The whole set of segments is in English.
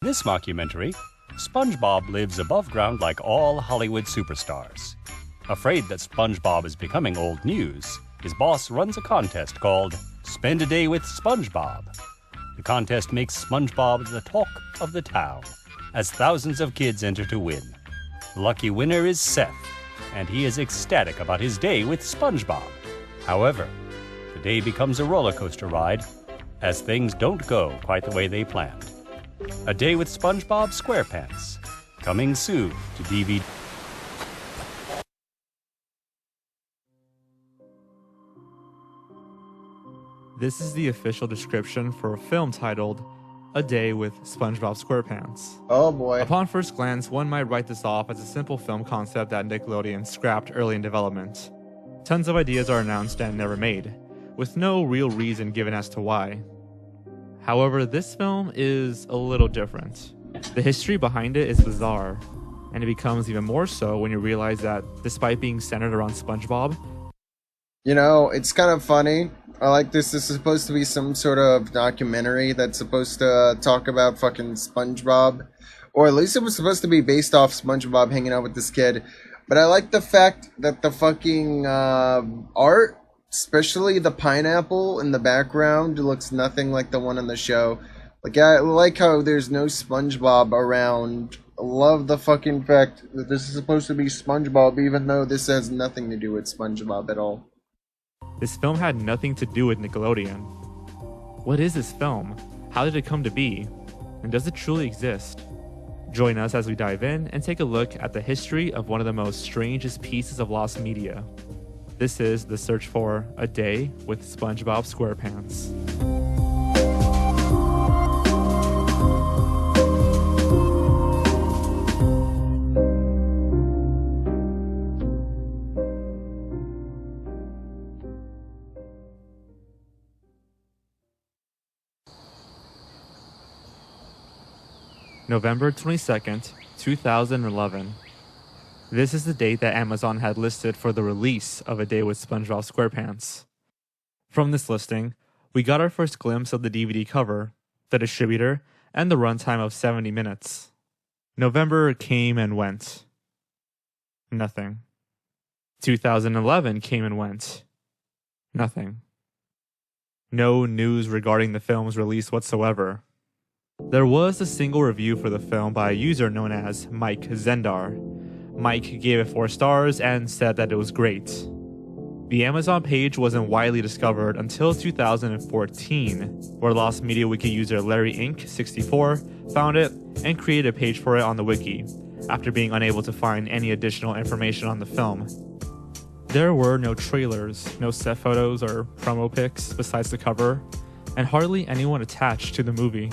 this mockumentary, SpongeBob lives above ground like all Hollywood superstars. Afraid that SpongeBob is becoming old news, his boss runs a contest called Spend a Day with SpongeBob. The contest makes SpongeBob the talk of the town, as thousands of kids enter to win. The lucky winner is Seth, and he is ecstatic about his day with SpongeBob. However, the day becomes a roller coaster ride, as things don't go quite the way they planned. A Day with SpongeBob SquarePants, coming soon to DVD. This is the official description for a film titled A Day with SpongeBob SquarePants. Oh boy. Upon first glance, one might write this off as a simple film concept that Nickelodeon scrapped early in development. Tons of ideas are announced and never made, with no real reason given as to why. However, this film is a little different. The history behind it is bizarre, and it becomes even more so when you realize that despite being centered around SpongeBob, you know, it's kind of funny. I like this. This is supposed to be some sort of documentary that's supposed to talk about fucking SpongeBob. Or at least it was supposed to be based off SpongeBob hanging out with this kid. But I like the fact that the fucking art, especially the pineapple in the background, looks nothing like the one in the show. Like, I like how there's no SpongeBob around. I love the fucking fact that this is supposed to be SpongeBob, even though this has nothing to do with SpongeBob at all. this film had nothing to do with Nickelodeon. What is this film? How did it come to be? And does it truly exist? Join us as we dive in and take a look at the history of one of the most strangest pieces of lost media. This is the Search For A Day with SpongeBob SquarePants. November 22nd, 2011. This is the date that Amazon had listed for the release of A Day with SpongeBob SquarePants. From this listing, we got our first glimpse of the DVD cover, the distributor, and the runtime of 70 minutes. November came and went. Nothing. 2011 came and went. Nothing. No news regarding the film's release whatsoever. There was a single review for the film by a user known as Mike Zendar. Mike gave it 4 stars and said that it was great. The Amazon page wasn't widely discovered until 2014, where Lost Media Wiki user Larry Inc. 64 found it and created a page for it on the wiki, after being unable to find any additional information on the film. There were no trailers, no set photos or promo pics besides the cover, and hardly anyone attached to the movie.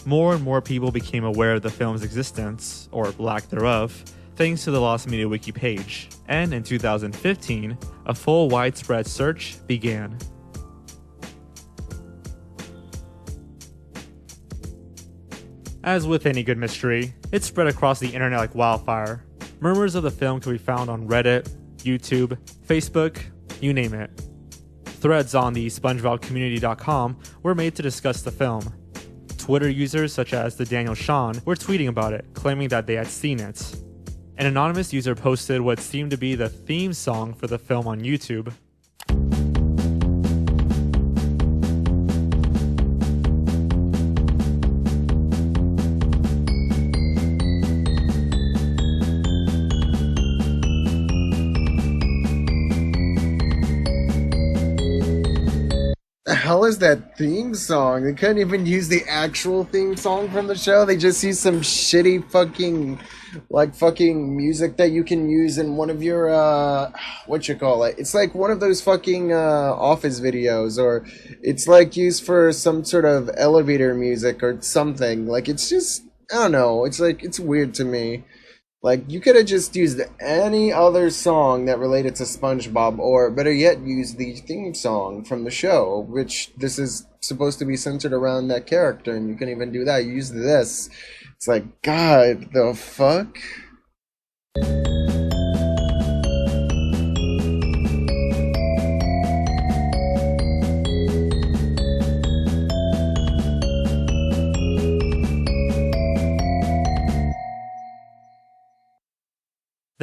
More and more people became aware of the film's existence, or lack thereof, thanks to the Lost Media Wiki page, and in 2015, a full widespread search began. As with any good mystery, it spread across the internet like wildfire. Murmurs of the film can be found on Reddit, YouTube, Facebook, you name it. Threads on the SpongeBobCommunity.com were made to discuss the film. Twitter users such as the Daniel Sean were tweeting about it, claiming that they had seen it. An anonymous user posted what seemed to be the theme song for the film on YouTube. The hell is that theme song? They couldn't even use the actual theme song from the show. They just use some shitty fucking music that you can use in one of your it's like one of those fucking Office videos, or it's like used for some sort of elevator music or something. Like, it's just, I don't know, it's like, it's weird to me. Like, you could have just used any other song that related to SpongeBob, or better yet, use the theme song from the show, which this is supposed to be centered around that character, and you couldn't even do that. You used this. It's like, God, the fuck?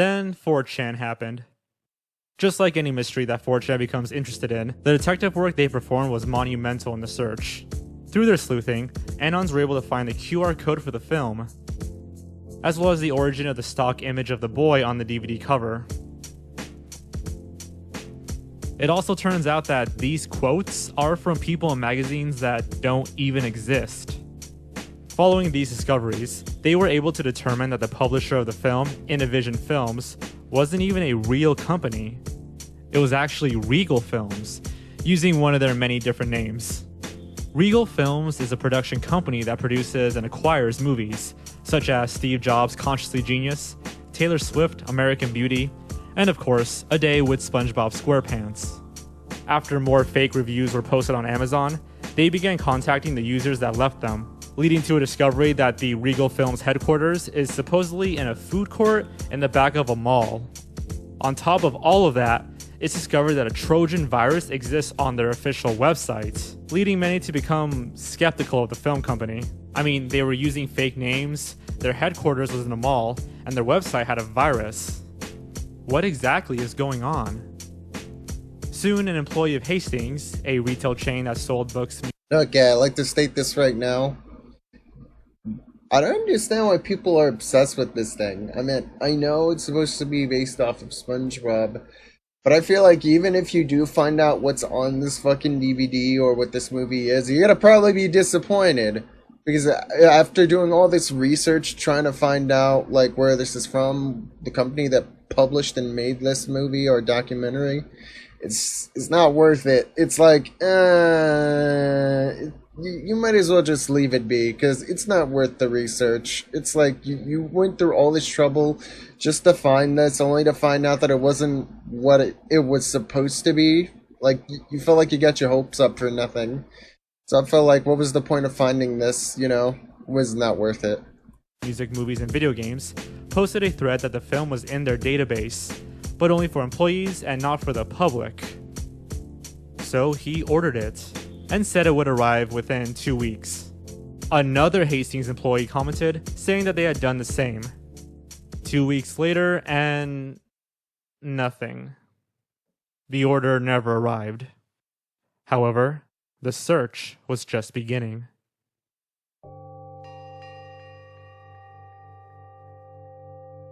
Then 4chan happened. Just like any mystery that 4chan becomes interested in, the detective work they performed was monumental in the search. Through their sleuthing, Anons were able to find the QR code for the film, as well as the origin of the stock image of the boy on the DVD cover. It also turns out that these quotes are from people in magazines that don't even exist. Following these discoveries, they were able to determine that the publisher of the film, Inavision Films, wasn't even a real company. It was actually Regal Films, using one of their many different names. Regal Films is a production company that produces and acquires movies, such as Steve Jobs' Consciously Genius, Taylor Swift, American Beauty, and of course, A Day with SpongeBob SquarePants. After more fake reviews were posted on Amazon, they began contacting the users that left them, leading to a discovery that the Regal Films headquarters is supposedly in a food court in the back of a mall. On top of all of that, it's discovered that a Trojan virus exists on their official website, leading many to become skeptical of the film company. I mean, they were using fake names, their headquarters was in a mall, and their website had a virus. What exactly is going on? Soon, an employee of Hastings, a retail chain that sold books. Okay, I'd like to state this right now. I don't understand why people are obsessed with this thing. I mean, I know it's supposed to be based off of SpongeBob, but I feel like even if you do find out what's on this fucking DVD or what this movie is, you're gonna probably be disappointed. Because after doing all this research, trying to find out like where this is from, the company that published and made this movie or documentary, it's not worth it. It's like, you might as well just leave it be, because it's not worth the research. It's like you went through all this trouble just to find this, only to find out that it wasn't what it was supposed to be. Like, you felt like you got your hopes up for nothing. So I felt like, what was the point of finding this, you know? It was not worth it. Music, movies, and video games posted a thread that the film was in their database, but only for employees and not for the public. So he ordered it, and said it would arrive within 2 weeks. Another Hastings employee commented, saying that they had done the same. 2 weeks later, and nothing. The order never arrived. However, the search was just beginning.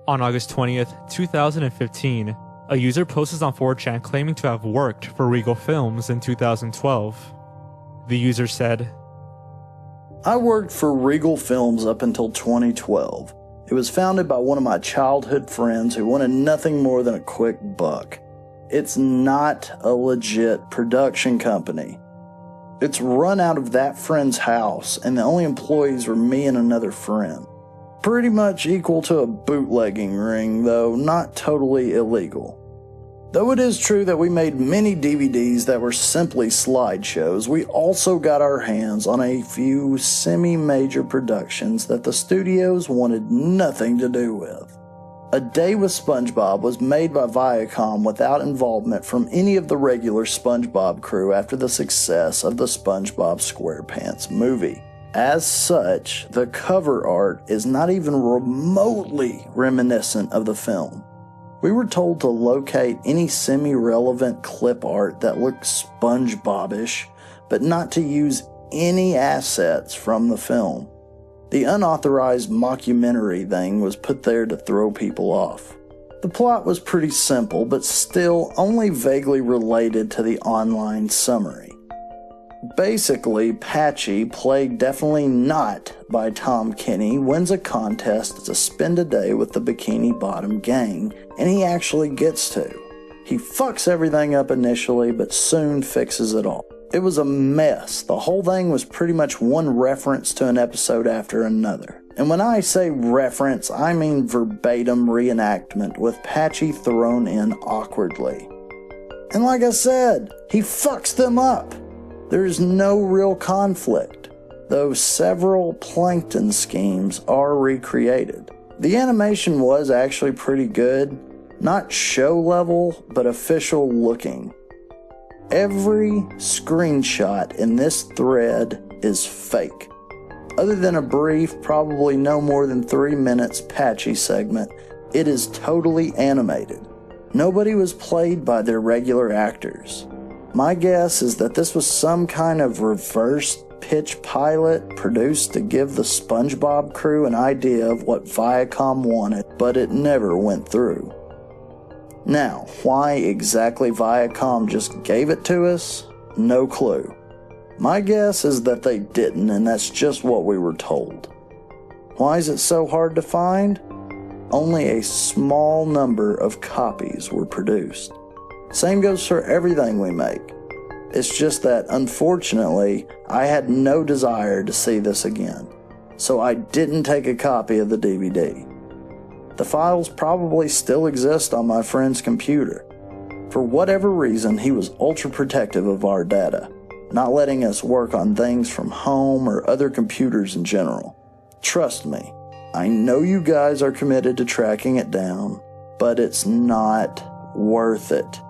On August 20th, 2015, a user posted on 4chan claiming to have worked for Regal Films in 2012. The user said, I worked for Regal Films up until 2012. It was founded by one of my childhood friends who wanted nothing more than a quick buck. It's not a legit production company. It's run out of that friend's house, and the only employees were me and another friend. Pretty much equal to a bootlegging ring, though not totally illegal. Though it is true that we made many DVDs that were simply slideshows, we also got our hands on a few semi-major productions that the studios wanted nothing to do with. A Day with SpongeBob was made by Viacom without involvement from any of the regular SpongeBob crew after the success of the SpongeBob SquarePants movie. As such, the cover art is not even remotely reminiscent of the film. We were told to locate any semi-relevant clip art that looked SpongeBob-ish, but not to use any assets from the film. The unauthorized mockumentary thing was put there to throw people off. The plot was pretty simple, but still only vaguely related to the online summary. Basically, Patchy, played definitely not by Tom Kenny, wins a contest to spend a day with the Bikini Bottom gang, and he actually gets to. He fucks everything up initially, but soon fixes it all. It was a mess. The whole thing was pretty much one reference to an episode after another. And when I say reference, I mean verbatim reenactment with Patchy thrown in awkwardly. And like I said, he fucks them up. There's no real conflict, though several plankton schemes are recreated. The animation was actually pretty good, not show level, but official looking. Every screenshot in this thread is fake. Other than a brief, probably no more than 3 minutes Patchy segment, It is totally animated. Nobody was played by their regular actors. My guess is that this was some kind of reverse pitch pilot produced to give the SpongeBob crew an idea of what Viacom wanted, but it never went through. Now, why exactly Viacom just gave it to us? No clue. My guess is that they didn't, and that's just what we were told. Why is it so hard to find? Only a small number of copies were produced. Same goes for everything we make. It's just that, unfortunately, I had no desire to see this again, so I didn't take a copy of the DVD. The files probably still exist on my friend's computer. For whatever reason, he was ultra protective of our data, not letting us work on things from home or other computers in general. Trust me, I know you guys are committed to tracking it down, but it's not worth it.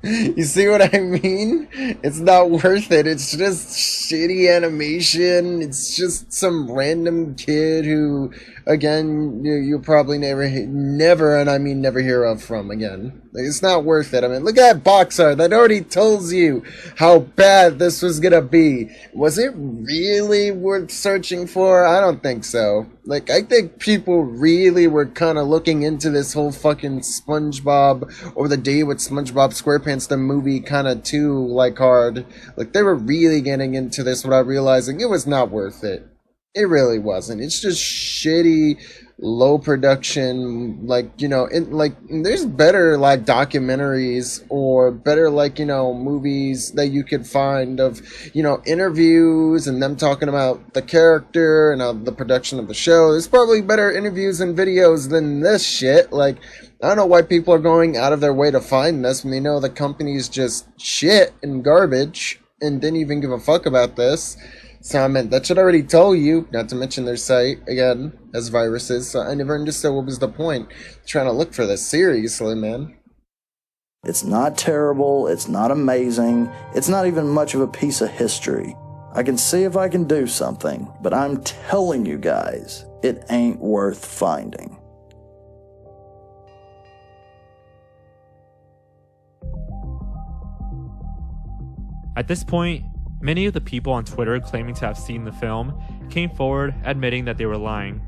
You see what I mean? It's not worth it. It's just shitty animation. It's just some random kid who, again, you'll probably never, and I mean never hear of from again. It's not worth it. I mean, look at that box art. That already tells you how bad this was gonna be. Was it really worth searching for? I don't think so. Like, I think people really were kind of looking into this whole fucking SpongeBob or the Day with SpongeBob SquarePants the movie kind of too, like, hard. Like, they were really getting into this without realizing it was not worth it. It really wasn't. It's just shitty, low production, like, you know, there's better, like, documentaries or better, like, you know, movies that you could find of, you know, interviews and them talking about the character and the production of the show. There's probably better interviews and videos than this shit. Like, I don't know why people are going out of their way to find this when they know the company's just shit and garbage and didn't even give a fuck about this. So, I mean, that should already tell you, not to mention their site, again, has viruses, so I never understood what was the point trying to look for this. Seriously, man. It's not terrible, it's not amazing, it's not even much of a piece of history. I can see if I can do something, but I'm telling you guys, it ain't worth finding. At this point, many of the people on Twitter claiming to have seen the film came forward admitting that they were lying.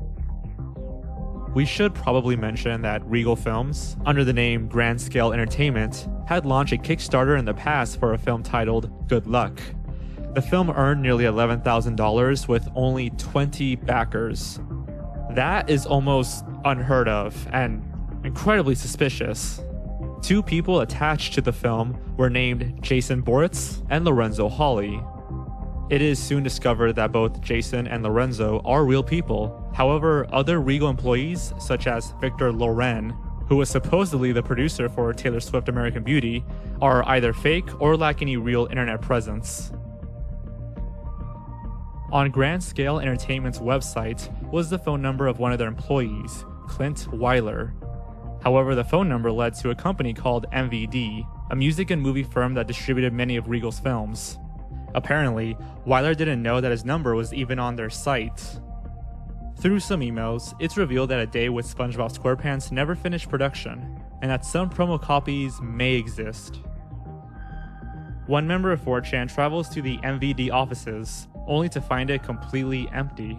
We should probably mention that Regal Films, under the name Grand Scale Entertainment, had launched a Kickstarter in the past for a film titled Good Luck. The film earned nearly $11,000 with only 20 backers. That is almost unheard of and incredibly suspicious. Two people attached to the film were named Jason Boritz and Lorenzo Hawley. It is soon discovered that both Jason and Lorenzo are real people. However, other Regal employees, such as Victor Loren, who was supposedly the producer for Taylor Swift American Beauty, are either fake or lack any real internet presence. On Grand Scale Entertainment's website was the phone number of one of their employees, Clint Weiler. However, the phone number led to a company called MVD, a music and movie firm that distributed many of Regal's films. Apparently, Weiler didn't know that his number was even on their site. Through some emails, it's revealed that A Day with SpongeBob SquarePants never finished production, and that some promo copies may exist. One member of 4chan travels to the MVD offices, only to find it completely empty.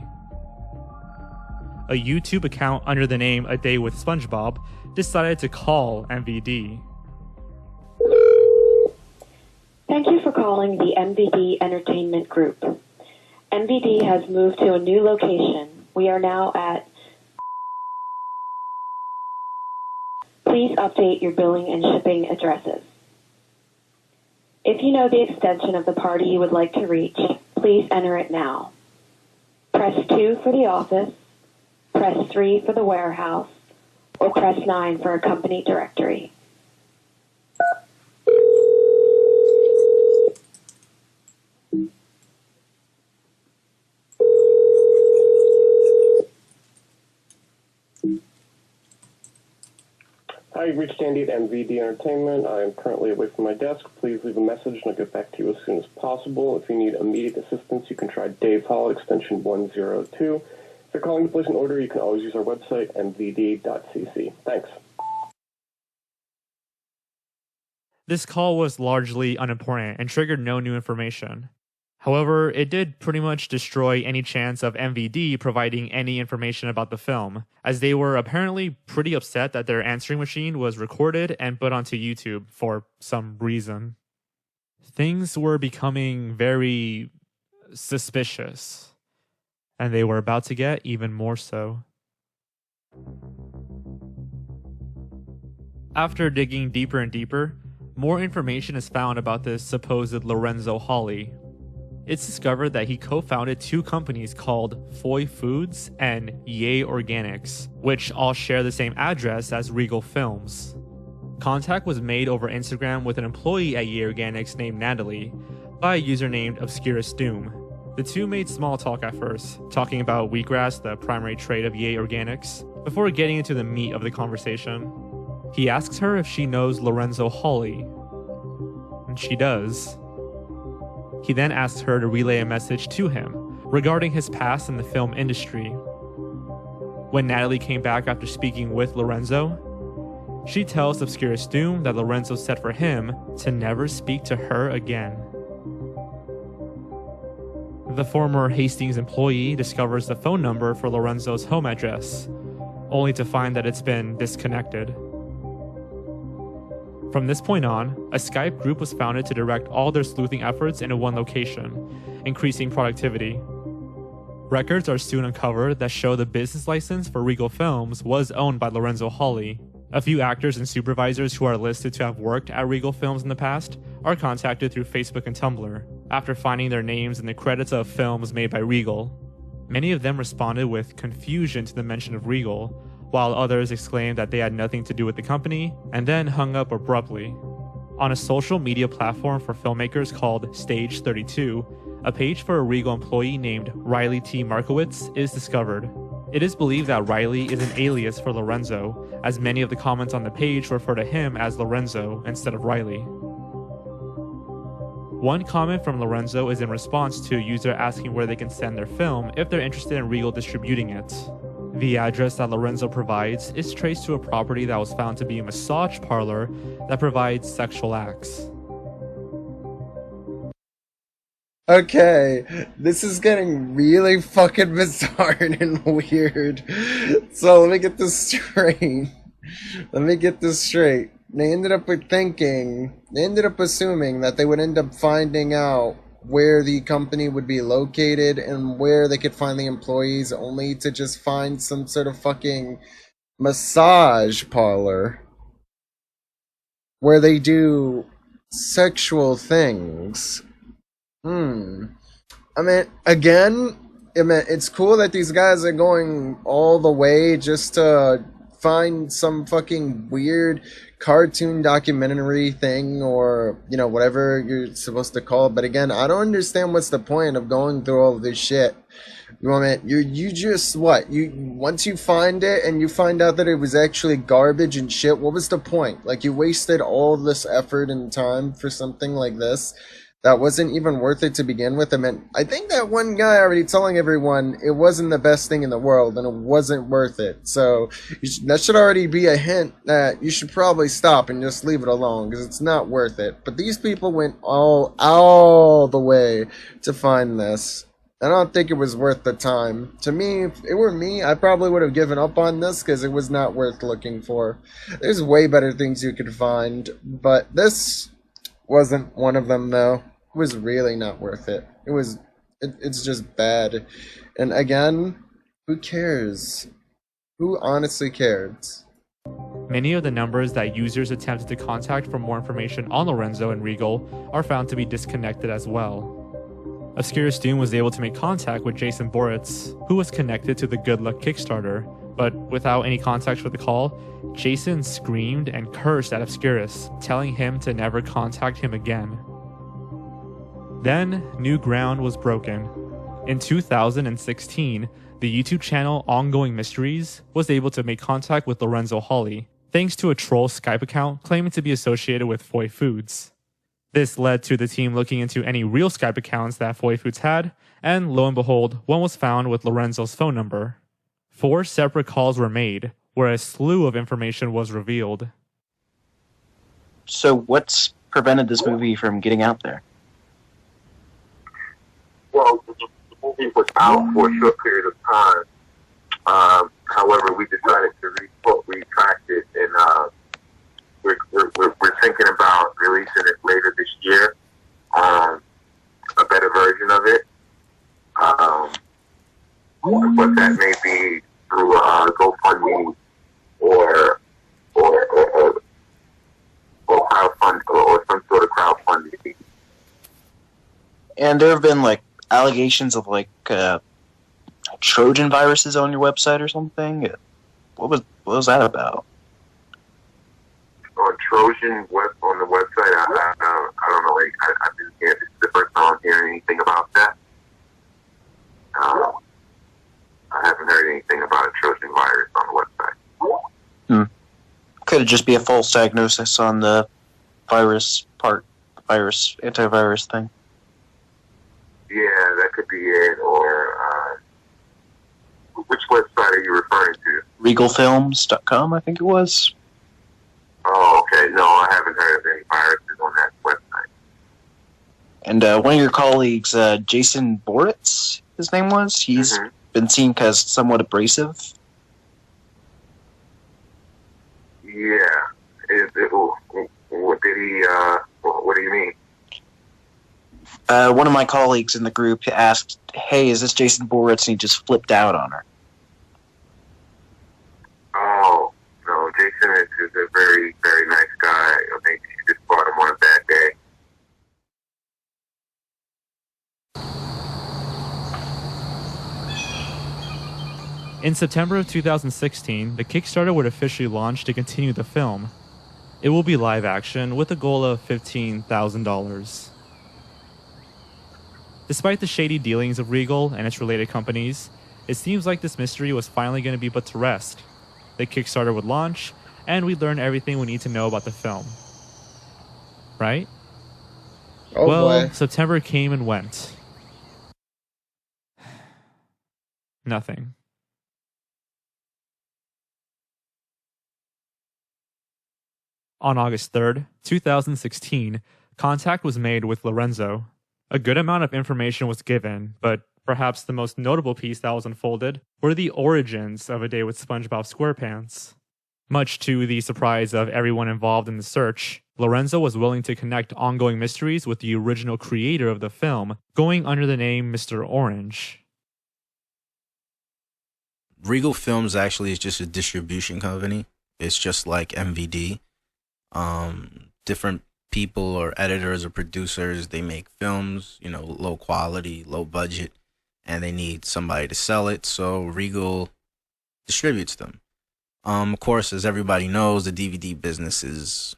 A YouTube account under the name A Day with SpongeBob decided to call MVD. Thank you for calling the MVD Entertainment Group. MVD has moved to a new location. We are now at... Please update your billing and shipping addresses. If you know the extension of the party you would like to reach, please enter it now. Press 2 for the office, press 3 for the warehouse, or press 9 for a company directory. Hi, you've reached Andy at MVD Entertainment. I am currently away from my desk. Please leave a message and I'll get back to you as soon as possible. If you need immediate assistance, you can try Dave Hall, extension 102. If you're calling to place an order, you can always use our website, mvd.cc. Thanks. This call was largely unimportant and triggered no new information. However, it did pretty much destroy any chance of MVD providing any information about the film, as they were apparently pretty upset that their answering machine was recorded and put onto YouTube for some reason. Things were becoming very suspicious, and they were about to get even more so. After digging deeper and deeper, more information is found about this supposed Lorenzo Hawley. It's discovered that he co-founded two companies called Foy Foods and Yay Organics, which all share the same address as Regal Films. Contact was made over Instagram with an employee at Yay Organics named Natalie by a user named Obscurus Doom. The two made small talk at first, talking about wheatgrass, the primary trait of Yay Organics, before getting into the meat of the conversation. He asks her if she knows Lorenzo Hawley, and she does. He then asks her to relay a message to him regarding his past in the film industry. When Natalie came back after speaking with Lorenzo, she tells Obscurus Doom that Lorenzo said for him to never speak to her again. The former Hastings employee discovers the phone number for Lorenzo's home address, only to find that it's been disconnected. From this point on, a Skype group was founded to direct all their sleuthing efforts into one location, increasing productivity. Records are soon uncovered that show the business license for Regal Films was owned by Lorenzo Hawley. A few actors and supervisors who are listed to have worked at Regal Films in the past are contacted through Facebook and Tumblr, after finding their names in the credits of films made by Regal. Many of them responded with confusion to the mention of Regal, while others exclaimed that they had nothing to do with the company, and then hung up abruptly. On a social media platform for filmmakers called Stage 32, a page for a Regal employee named Riley T. Markowitz is discovered. It is believed that Riley is an alias for Lorenzo, as many of the comments on the page refer to him as Lorenzo instead of Riley. One comment from Lorenzo is in response to a user asking where they can send their film if they're interested in Regal distributing it. The address that Lorenzo provides is traced to a property that was found to be a massage parlor that provides sexual acts. Okay, this is getting really fucking bizarre and weird. So let me get this straight. They ended up assuming that they would end up finding out where the company would be located and where they could find the employees, only to just find some sort of fucking massage parlor where they do sexual things. I mean, again, it's cool that these guys are going all the way just to find some fucking weird cartoon documentary thing, or, you know, whatever you're supposed to call it. But again, I don't understand what's the point of going through all of this shit. You know what I mean? You just, what? Once you find it and you find out that it was actually garbage and shit, what was the point? Like, you wasted all this effort and time for something like this that wasn't even worth it to begin with. I mean, I think that one guy already telling everyone it wasn't the best thing in the world and it wasn't worth it. So that should already be a hint that you should probably stop and just leave it alone, because it's not worth it. But these people went all the way to find this. I don't think it was worth the time. To me, if it were me, I probably would have given up on this because it was not worth looking for. There's way better things you could find, but this wasn't one of them, though. It was really not worth it. It's just bad. And again, who cares? Who honestly cares? Many of the numbers that users attempted to contact for more information on Lorenzo and Regal are found to be disconnected as well. Obscurus Doom was able to make contact with Jason Boritz, who was connected to the Good Luck Kickstarter, but without any context for the call, Jason screamed and cursed at Obscurus, telling him to never contact him again. Then, new ground was broken. In 2016, the YouTube channel Ongoing Mysteries was able to make contact with Lorenzo Hawley, thanks to a troll Skype account claiming to be associated with Foy Foods. This led to the team looking into any real Skype accounts that Foy Foods had, and lo and behold, one was found with Lorenzo's phone number. 4 separate calls were made, where a slew of information was revealed. So what's prevented this movie from getting out there? Well, the movie was out for a short period of time. However, we decided to retract it, and we're thinking about releasing it later this year. A better version of it. But that may be through GoFundMe or crowdfund or some sort of crowdfunding. And there have been like allegations of like Trojan viruses on your website or something. What was that about? On Trojan on the website, I don't know. Like I didn't hear. This is the first time I'm hearing anything about that. I haven't heard anything about a Trojan virus on the website. Could it just be a false diagnosis on the antivirus thing? Yeah, that could be it. Or which website are you referring to? Regalfilms.com, I think it was. Oh, okay. No, I haven't heard of any viruses on that website. And one of your colleagues, Jason Boritz, his name was, he's been seen as somewhat abrasive. Yeah. What did he? What do you mean? One of my colleagues in the group asked, "Hey, is this Jason Boritz?" And he just flipped out on her. Oh no, Jason is a very, very nice guy. Maybe she just brought him on a bad day. In September of 2016, the Kickstarter would officially launch to continue the film. It will be live action with a goal of $15,000. Despite the shady dealings of Regal and its related companies, it seems like this mystery was finally going to be put to rest. The Kickstarter would launch, and we'd learn everything we need to know about the film. Right? Oh boy. September came and went. Nothing. On August 3rd, 2016, contact was made with Lorenzo. A good amount of information was given, but perhaps the most notable piece that was unfolded were the origins of A Day with SpongeBob SquarePants. Much to the surprise of everyone involved in the search, Lorenzo was willing to connect ongoing mysteries with the original creator of the film, going under the name Mr. Orange. Regal Films actually is just a distribution company. It's just like MVD. Different people or editors or producers, they make films, low quality, low budget, and they need somebody to sell it, so Regal distributes them. Of course, as everybody knows, the DVD business is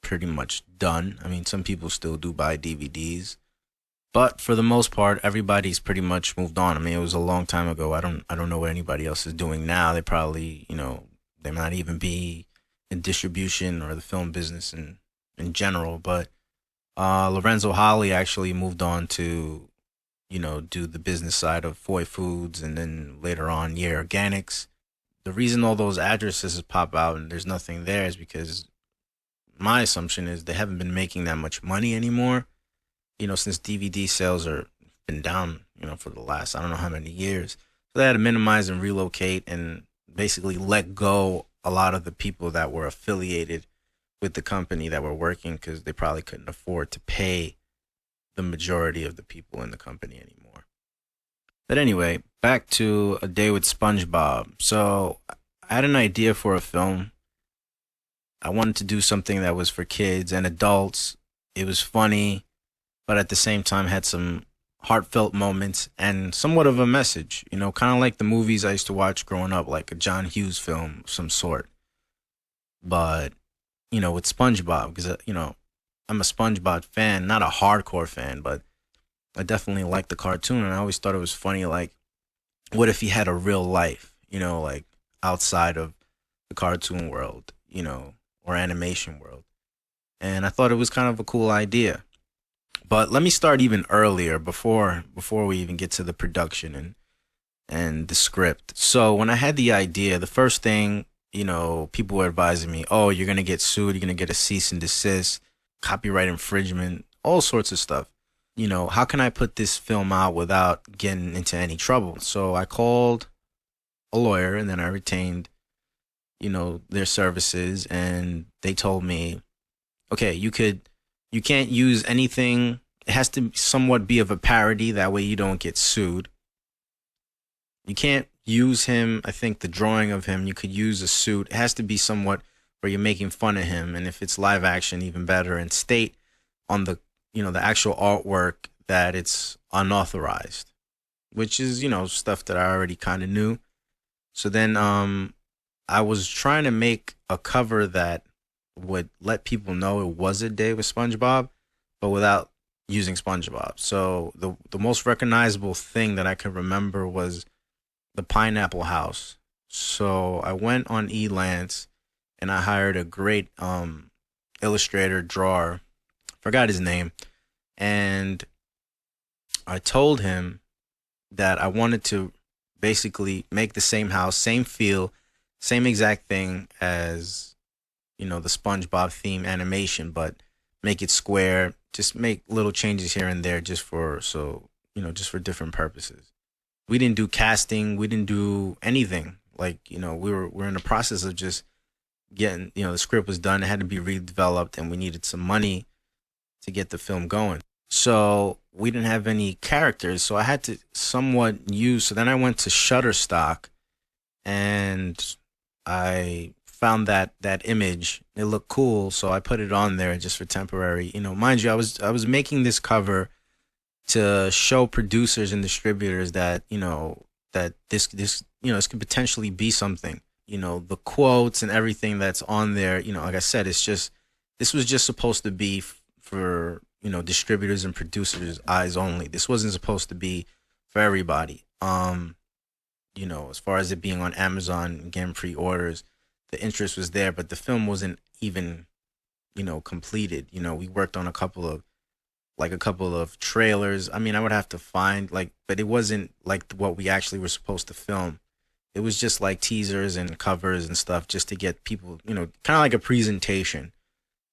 pretty much done. I mean, some people still do buy DVDs, but for the most part, everybody's pretty much moved on. I mean, it was a long time ago. I don't know what anybody else is doing now. They probably, they might not even be in distribution or the film business in general, but Lorenzo Holly actually moved on to, do the business side of Foy Foods, and then later on, Yeah Organics. The reason all those addresses pop out and there's nothing there is because my assumption is they haven't been making that much money anymore, since DVD sales are been down, for the last, I don't know how many years. So they had to minimize and relocate and basically let go a lot of the people that were affiliated with the company that were working, because they probably couldn't afford to pay the majority of the people in the company anymore. But anyway, back to A Day with SpongeBob. So I had an idea for a film. I wanted to do something that was for kids and adults. It was funny, but at the same time had some heartfelt moments and somewhat of a message, kind of like the movies I used to watch growing up, like a John Hughes film of some sort. But, with SpongeBob, because, I'm a SpongeBob fan, not a hardcore fan, but I definitely like the cartoon, and I always thought it was funny, like, what if he had a real life, like outside of the cartoon world, or animation world. and I thought it was kind of a cool idea. But let me start even earlier, before we even get to the production and the script. So when I had the idea, the first thing, people were advising me, oh, you're going to get sued, you're going to get a cease and desist, copyright infringement, all sorts of stuff. How can I put this film out without getting into any trouble? So I called a lawyer, and then I retained, their services, and they told me, okay, you can't use anything. It has to somewhat be of a parody. That way you don't get sued. You can't use him. I think the drawing of him, you could use a suit. It has to be somewhat where you're making fun of him. And if it's live action, even better. And state on the, the actual artwork that it's unauthorized, which is, stuff that I already kind of knew. So then I was trying to make a cover that would let people know it was a day with SpongeBob, but without using SpongeBob. So the most recognizable thing that I can remember was the Pineapple House. So I went on Elance and I hired a great illustrator, drawer, forgot his name, and I told him that I wanted to basically make the same house, same feel, same exact thing as, the SpongeBob theme animation, but make it square, just make little changes here and there just for different purposes. We didn't do casting, we didn't do anything. Like, we're in the process of just getting, the script was done, it had to be redeveloped, and we needed some money to get the film going. So we didn't have any characters, so I had to somewhat use. So then I went to Shutterstock, and I found that image. It looked cool, so I put it on there just for temporary. Mind you, I was making this cover to show producers and distributors that that this this could potentially be something. The quotes and everything that's on there. Like I said, this was just supposed to be for distributors and producers' eyes only. This wasn't supposed to be for everybody. As far as it being on Amazon and getting pre-orders, the interest was there, but the film wasn't even, completed. We worked on a couple of trailers. I mean, I would have to find but it wasn't like what we actually were supposed to film. It was just like teasers and covers and stuff just to get people, kind of like a presentation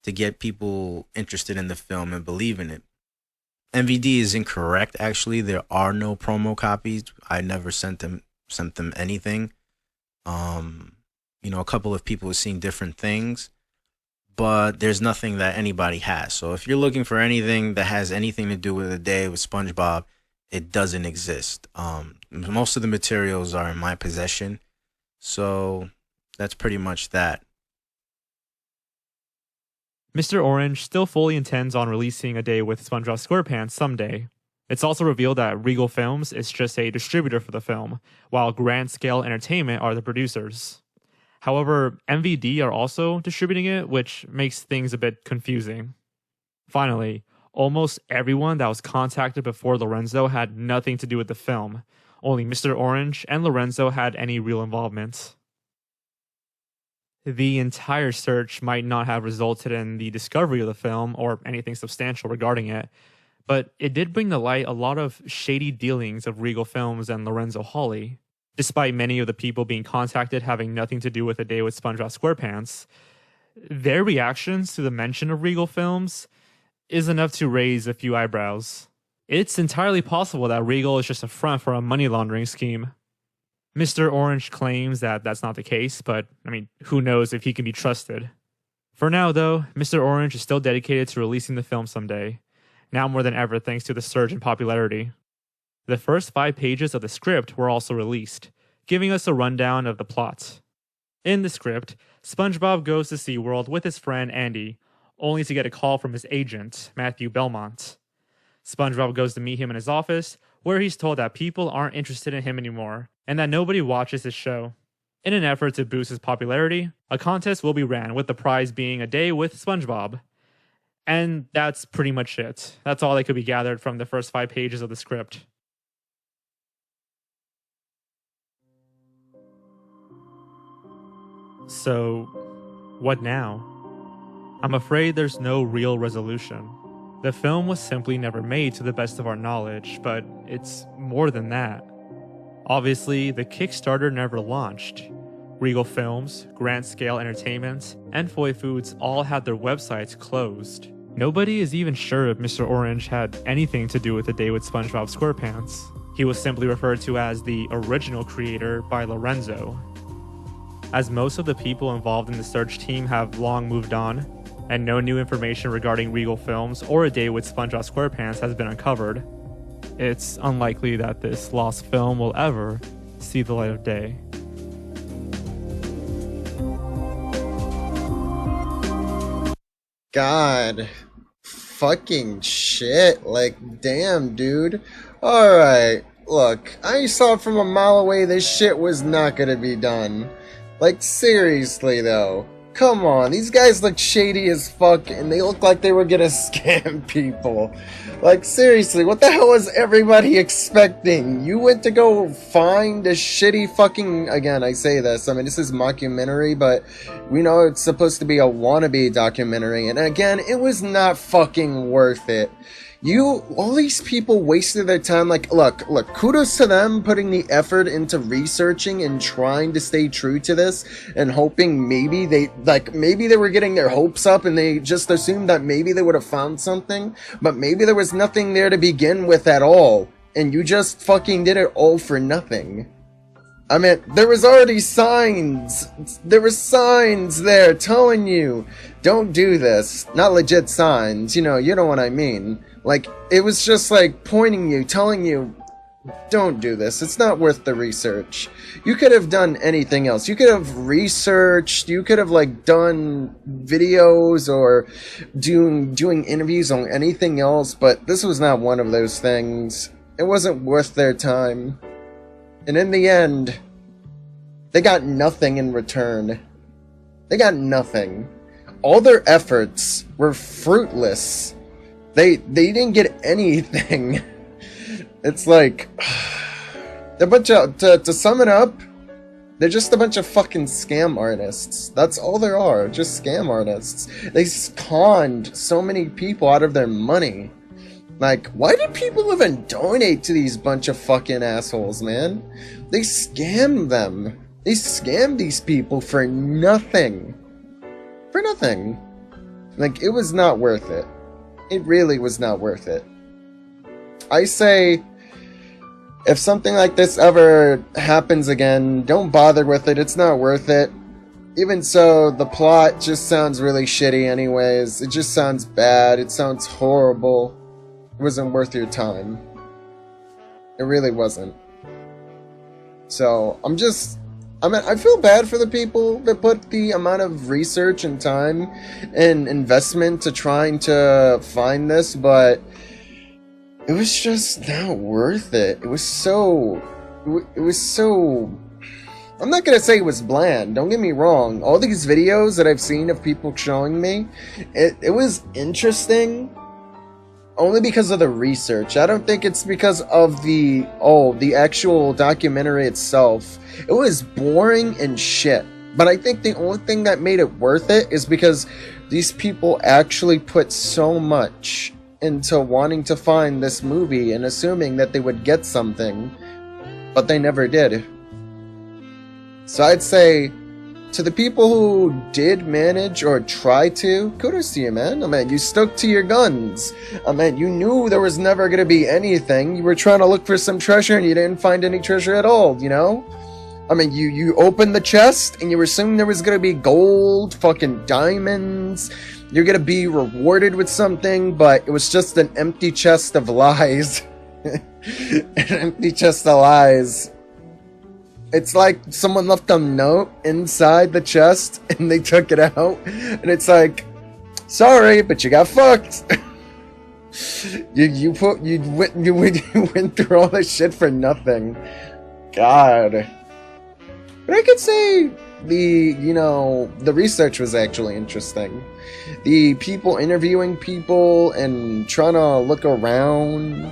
to get people interested in the film and believe in it. MVD is incorrect, actually. There are no promo copies. I never sent them anything. A couple of people are seeing different things, but there's nothing that anybody has. So if you're looking for anything that has anything to do with a day with SpongeBob, it doesn't exist. Most of the materials are in my possession, so that's pretty much that. Mr. Orange still fully intends on releasing A Day with SpongeBob SquarePants someday. It's also revealed that Regal Films is just a distributor for the film, while Grand Scale Entertainment are the producers. However, MVD are also distributing it, which makes things a bit confusing. Finally, almost everyone that was contacted before Lorenzo had nothing to do with the film. Only Mr. Orange and Lorenzo had any real involvement. The entire search might not have resulted in the discovery of the film or anything substantial regarding it, but it did bring to light a lot of shady dealings of Regal Films and Lorenzo Hawley. Despite many of the people being contacted having nothing to do with A Day with SpongeBob SquarePants, their reactions to the mention of Regal Films is enough to raise a few eyebrows. It's entirely possible that Regal is just a front for a money laundering scheme. Mr. Orange claims that that's not the case, but, who knows if he can be trusted. For now, though, Mr. Orange is still dedicated to releasing the film someday, now more than ever thanks to the surge in popularity. The first 5 pages of the script were also released, giving us a rundown of the plot. In the script, SpongeBob goes to SeaWorld with his friend Andy, only to get a call from his agent, Matthew Belmont. SpongeBob goes to meet him in his office, where he's told that people aren't interested in him anymore, and that nobody watches his show. In an effort to boost his popularity, a contest will be ran, with the prize being A Day with SpongeBob. And that's pretty much it. That's all that could be gathered from the first 5 pages of the script. So, what now? I'm afraid there's no real resolution. The film was simply never made to the best of our knowledge, but it's more than that. Obviously, the Kickstarter never launched. Regal Films, Grand Scale Entertainment, and Foy Foods all had their websites closed. Nobody is even sure if Mr. Orange had anything to do with A Day with SpongeBob SquarePants. He was simply referred to as the original creator by Lorenzo. As most of the people involved in the search team have long moved on, and no new information regarding Regal Films or A Day with SpongeBob SquarePants has been uncovered, it's unlikely that this lost film will ever see the light of day. God. Fucking shit. Like, damn, dude. Alright. Look, I saw from a mile away this shit was not gonna be done. Like, seriously, though. Come on, these guys look shady as fuck, and they look like they were gonna scam people. Like, seriously, what the hell was everybody expecting? You went to go find a shitty fucking... Again, I say this, I mean, this is mockumentary, but we know it's supposed to be a wannabe documentary, and again, it was not fucking worth it. All these people wasted their time. Like, look, kudos to them putting the effort into researching and trying to stay true to this and hoping maybe they were getting their hopes up and they just assumed that maybe they would have found something, but maybe there was nothing there to begin with at all, and you just fucking did it all for nothing. I mean, there was already signs. There were signs there telling you, don't do this. Not legit signs, you know what I mean. Like, it was just like pointing you, telling you, don't do this. It's not worth the research. You could have done anything else. You could have researched. You could have like done videos or doing interviews on anything else. But this was not one of those things. It wasn't worth their time. And in the end, they got nothing in return. They got nothing. All their efforts were fruitless. They didn't get anything. It's like, they're a bunch of, to sum it up, they're just a bunch of fucking scam artists. That's all they are, just scam artists. They conned so many people out of their money. Like, why do people even donate to these bunch of fucking assholes, man? They scam them. They scam these people for nothing. For nothing. Like, it was not worth it. It really was not worth it. I say, if something like this ever happens again, don't bother with it. It's not worth it. Even so, the plot just sounds really shitty anyways. It just sounds bad. It sounds horrible. It wasn't worth your time. It really wasn't. So, I feel bad for the people that put the amount of research and time and investment to trying to find this, but it was just not worth it. It was so... I'm not gonna say it was bland, don't get me wrong. All these videos that I've seen of people showing me, it was interesting, only because of the research. I don't think it's because of the actual documentary itself. It was boring and shit. But I think the only thing that made it worth it is because these people actually put so much into wanting to find this movie and assuming that they would get something, but they never did. So I'd say, to the people who did manage or try to, kudos to you, man. I mean, you stuck to your guns. I mean, you knew there was never going to be anything. You were trying to look for some treasure and you didn't find any treasure at all, you know? I mean, you opened the chest and you were assuming there was going to be gold, fucking diamonds. You're going to be rewarded with something, but it was just an empty chest of lies. An empty chest of lies. It's like someone left a note inside the chest and they took it out, and it's like, sorry, but you got fucked. you went through all this shit for nothing. God. But I could say the research was actually interesting. The people interviewing people and trying to look around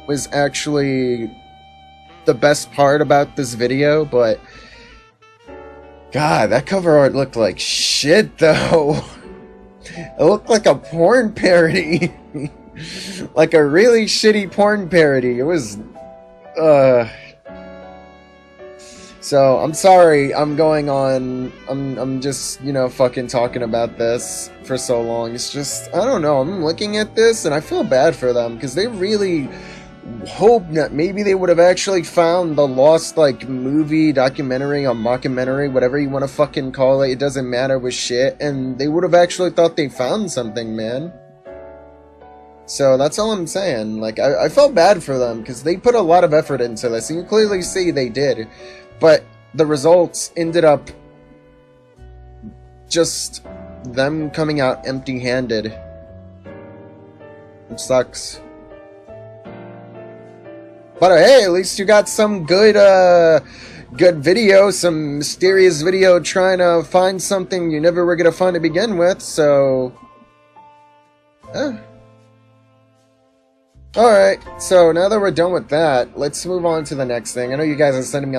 was actually the best part about this video, but God, that cover art looked like shit though. It looked like a porn parody. Like a really shitty porn parody. It was, So, I'm sorry, I'm going on, I'm just, you know, fucking talking about this for so long. It's just, I don't know, I'm looking at this and I feel bad for them, because they really hope that maybe they would have actually found the lost, like, movie, documentary, or mockumentary, whatever you want to fucking call it, it doesn't matter with shit, and they would have actually thought they found something, man. So that's all I'm saying. Like, I felt bad for them, because they put a lot of effort into this, and you clearly see they did. But the results ended up just them coming out empty-handed. It sucks. But hey, at least you got some good video, some mysterious video trying to find something you never were gonna find to begin with, so... Alright, so now that we're done with that, let's move on to the next thing. I know you guys are sending me